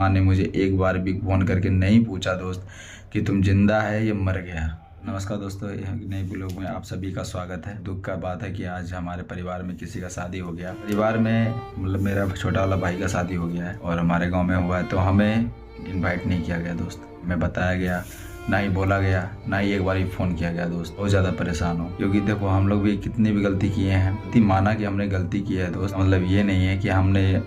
माँ ने मुझे एक बार भी फ़ोन करके नहीं पूछा दोस्त कि तुम जिंदा है या मर गया। नमस्कार दोस्तों, नए ब्लॉग में आप सभी का स्वागत है। दुख का बात है कि आज हमारे परिवार में किसी का शादी हो गया। परिवार में मतलब मेरा छोटा वाला भाई का शादी हो गया है और हमारे गांव में हुआ है, तो हमें इनवाइट नहीं किया गया दोस्त। हमें बताया गया, ना ही बोला गया, ना ही एक बार ही फ़ोन किया गया दोस्त। बहुत ज़्यादा परेशान हूँ क्योंकि देखो हम लोग भी कितनी भी गलती किए हैं, इतनी माना कि हमने गलती की है दोस्त। मतलब ये नहीं है कि हमने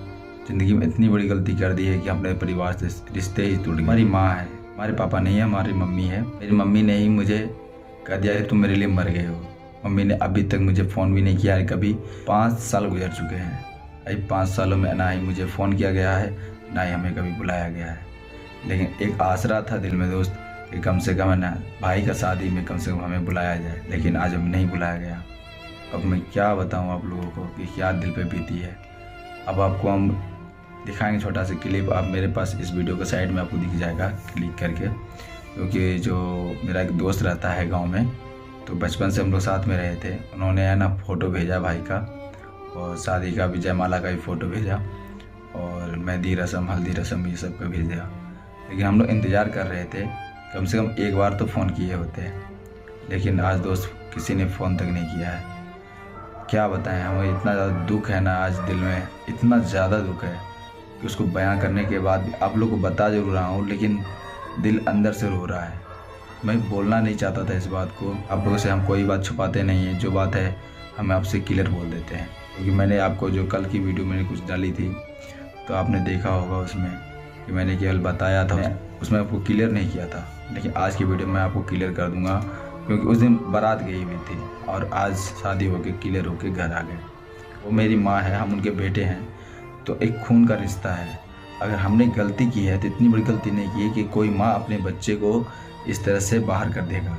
ज़िंदगी में इतनी बड़ी गलती कर दी है कि अपने परिवार से रिश्ते ही टूट गए। हमारी माँ है, हमारे पापा नहीं है, हमारी मम्मी है। मेरी मम्मी ने ही मुझे कह दिया कि तुम मेरे लिए मर गए हो। मम्मी ने अभी तक मुझे फ़ोन भी नहीं किया है कभी। 5 साल गुजर चुके हैं। अभी 5 सालों में ना ही मुझे फ़ोन किया गया है, ना ही हमें कभी बुलाया गया है। लेकिन एक आसरा था दिल में दोस्त कि कम से कम है ना, भाई का शादी में कम से कम हमें बुलाया जाए, लेकिन आज हमें नहीं बुलाया गया। अब मैं क्या बताऊं आप लोगों को कि क्या दिल पे बीती है। अब आपको हम दिखाएंगे छोटा सा क्लिप। आप मेरे पास इस वीडियो के साइड में आपको दिख जाएगा क्लिक करके, क्योंकि जो मेरा एक दोस्त रहता है गांव में, तो बचपन से हम लोग साथ में रहे थे। उन्होंने है ना फ़ोटो भेजा भाई का, और शादी का भी, जयमाला का भी फ़ोटो भेजा, और मेहंदी रस्म, हल्दी रस्म, ये सब का भेज दिया। लेकिन हम लोग इंतज़ार कर रहे थे, कम से कम एक बार तो फ़ोन किए होते, लेकिन आज दोस्त किसी ने फ़ोन तक नहीं किया है। क्या बताएं, हमें इतना ज़्यादा दुख है ना आज दिल में, इतना ज़्यादा दुख है कि उसको बयां करने के बाद भी आप लोग को बता जरूर रहा हूँ, लेकिन दिल अंदर से रो रहा है। मैं बोलना नहीं चाहता था इस बात को। आप लोगों से हम कोई बात छुपाते नहीं हैं, जो बात है हम आपसे क्लियर बोल देते हैं। क्योंकि मैंने आपको जो कल की वीडियो मैंने कुछ डाली थी, तो आपने देखा होगा उसमें कि मैंने केवल बताया था, उसमें आपको क्लियर नहीं किया था। लेकिन आज की वीडियो में आपको क्लियर कर दूंगा, क्योंकि उस दिन बारात गई हुई थी और आज शादी होके क्लियर होके घर आ गए। वो मेरी माँ है, हम उनके बेटे हैं, तो एक खून का रिश्ता है। अगर हमने गलती की है तो इतनी बड़ी गलती नहीं की है कि कोई माँ अपने बच्चे को इस तरह से बाहर कर देगा।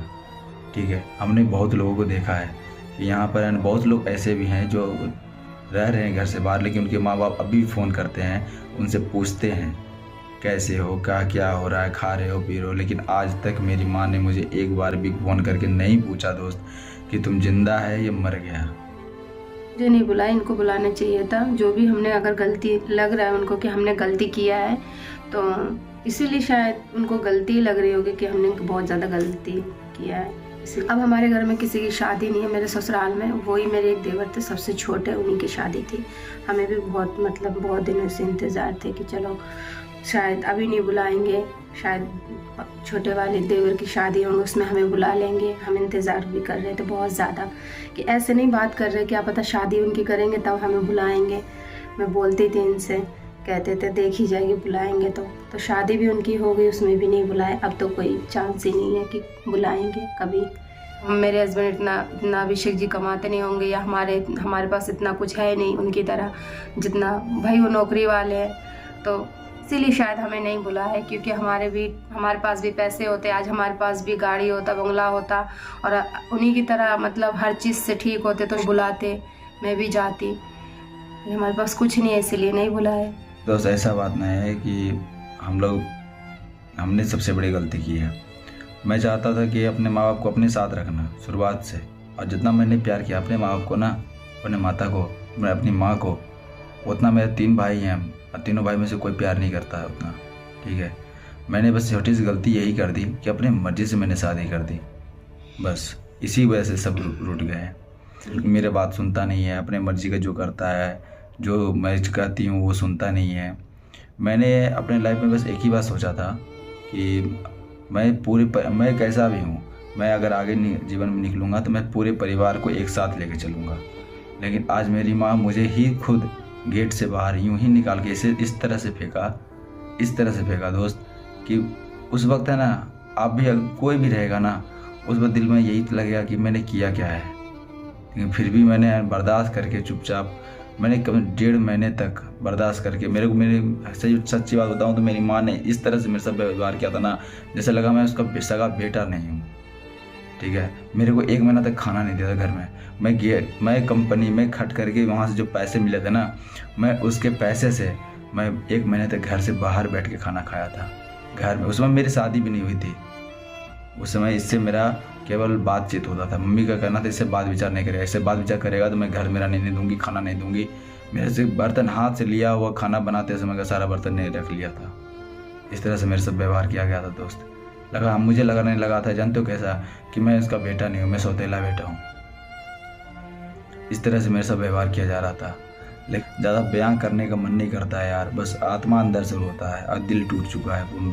ठीक है, हमने बहुत लोगों को देखा है कि यहाँ पर बहुत लोग ऐसे भी हैं जो रह रहे हैं घर से बाहर, लेकिन उनके माँ बाप अभी भी फ़ोन करते हैं, उनसे पूछते हैं कैसे हो, क्या हो रहा है, खा रहे हो, पी रहे हो। लेकिन आज तक मेरी माँ ने मुझे एक बार भी फ़ोन करके नहीं पूछा दोस्त कि तुम जिंदा है या मर गया। मुझे नहीं बुलाया, इनको बुलाना चाहिए था। जो भी हमने अगर गलती लग रहा है उनको कि हमने गलती किया है, तो इसीलिए शायद उनको गलती लग रही होगी कि हमने बहुत ज़्यादा गलती किया है। अब हमारे घर में किसी की शादी नहीं है। मेरे ससुराल में वही मेरे एक देवर थे, सबसे छोटे, उन्हीं की शादी थी। हमें भी बहुत दिनों से इंतज़ार थे कि चलो शायद अभी नहीं बुलाएंगे, शायद छोटे वाले देवर की शादी होंगे उसमें हमें बुला लेंगे। हम इंतज़ार भी कर रहे थे बहुत ज़्यादा कि ऐसे नहीं बात कर रहे, क्या पता शादी उनकी करेंगे तब हमें बुलाएंगे। मैं बोलती थी इनसे, कहते थे देख ही जाएगी बुलाएंगे तो शादी भी उनकी हो गई, उसमें भी नहीं बुलाए। अब तो कोई चांस ही नहीं है कि बुलाएंगे कभी। मेरे हस्बैंड इतना अभिषेक जी कमाते नहीं होंगे, या हमारे पास इतना कुछ है नहीं उनकी तरह, जितना भाई वो नौकरी वाले हैं, तो इसीलिए शायद हमें नहीं बुलाया है। क्योंकि हमारे पास भी पैसे होते, आज हमारे पास भी गाड़ी होता, बंगला होता, और उन्हीं की तरह मतलब हर चीज़ से ठीक होते तो बुलाते, मैं भी जाती। हमारे पास कुछ नहीं है, इसीलिए नहीं बुलाए। दोस्त ऐसा बात नहीं है कि हमने सबसे बड़ी गलती की है। मैं चाहता था कि अपने माँ बाप को अपने साथ रखना शुरुआत से, और जितना मैंने प्यार किया अपने माँ बाप को ना, अपने माता को, मैं अपनी माँ को, उतना मेरे 3 भाई हैं और तीनों भाई में से कोई प्यार नहीं करता है उतना। ठीक है, मैंने बस छोटी सी गलती यही कर दी कि अपने मर्ज़ी से मैंने शादी कर दी। बस इसी वजह से सब रूठ गए। मेरे बात सुनता नहीं है, अपने मर्ज़ी का जो करता है, जो मैं कहती हूँ वो सुनता नहीं है। मैंने अपने लाइफ में बस एक ही बात सोचा था कि मैं कैसा भी हूँ, मैं अगर आगे जीवन में निकलूँगा तो मैं पूरे परिवार को एक साथ लेके चलूँगा। लेकिन आज मेरी माँ मुझे ही खुद गेट से बाहर यूं ही निकाल के इस तरह से फेंका दोस्त, कि उस वक्त है ना, आप भी कोई भी रहेगा ना, उस वक्त दिल में यही लगेगा कि मैंने किया क्या है। लेकिन फिर भी मैंने बर्दाश्त करके चुपचाप, मैंने कम 1.5 महीने तक बर्दाश्त करके, मेरी सच्ची बात बताऊं तो मेरी माँ ने इस तरह से मेरे साथ व्यवहार किया था ना, जैसे लगा मैं उसका सगा बेटा नहीं हूँ। ठीक है, मेरे को 1 महीना तक खाना नहीं दिया था घर में। मैं कंपनी में खट करके वहाँ से जो पैसे मिले थे ना, मैं उसके पैसे से मैं 1 महीने तक घर से बाहर बैठ के खाना खाया था घर में। उस समय मेरी शादी भी नहीं हुई थी। उस समय इससे मेरा केवल बातचीत होता था। मम्मी का कहना था इससे बात विचार नहीं करेगा, इससे बात विचार करेगा तो मैं घर मेरा नहीं दूंगी, खाना नहीं दूंगी। मेरे से बर्तन हाथ से लिया हुआ खाना बनाते समय का सारा बर्तन नहीं रख लिया था। इस तरह से मेरे साथ व्यवहार किया गया था दोस्त। मुझे लगने लगा था, जानते हो कैसा, कि मैं इसका बेटा नहीं हूँ, मैं सौतेला बेटा हूँ। इस तरह से मेरे साथ व्यवहार किया जा रहा था। लेकिन ज़्यादा बयां करने का मन नहीं करता है यार, बस आत्मा अंदर से रोता है और दिल टूट चुका है पूर्ण।